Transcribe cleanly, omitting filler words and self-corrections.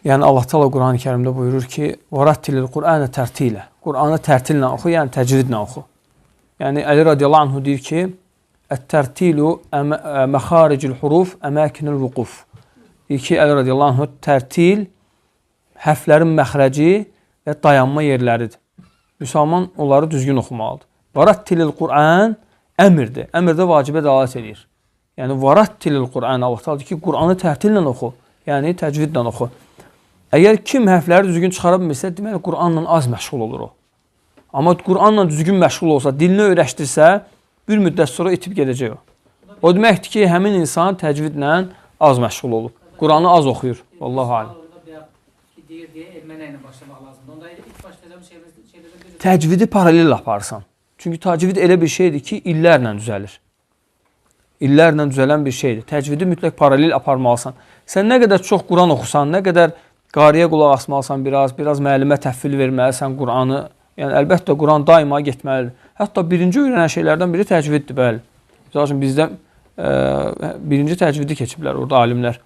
Yəni Allah Teala Quran-ı Kərimdə buyurur ki: "Varattilil Qur'ane tərtilə." Qur'anı tərtillə oxu, yəni təcvidlə oxu. Yəni Əli radiyallahu anhu deyir ki: "Ət-tərtilu məxaricul huruf, əmakinul vuquf." Deyir ki, Əli radiyallahu anhu tərtil hərflərin məxrəci və dayanma yerləridir. Müsəlman onları düzgün oxumalıdır. Varattilil Qur'an əmrdir. Əmrdə vacibə dəlalət edir. Yəni varattilil Qur'an, Allah Teala deyir ki, Qur'anı tərtillə oxu, yəni təcvidlə oxu. Əgər kim hərfləri düzgün çıxara bilmirsə, deməli Qur'anla az məşğul olur o. Amma Qur'anla düzgün məşğul olsa, dilini öyrəşdirsə, bir müddət sonra itib gedəcək o. O deməkdir ki, həmin insan təcvidlə az məşğul olub. Qur'anı az oxuyur. Vallahu alim. Təcvidi paralel aparırsan. Çünki təcvid elə bir şeydir ki, illərlə düzəlir. İllərlə düzələn bir şeydir. Təcvidi mütləq paralel aparmalısan. Sən nə qədər çox Quran oxusan, nə qədər qariyə qulaq asmalısan biraz müəllimə təhvil verməlisən Quranı. Yəni, əlbəttə, Quran daima getməlidir. Hətta birinci öyrənən şeylərdən biri təcviddir, bəli. Bizdə birinci təcvidi keçiblər orada alimlər.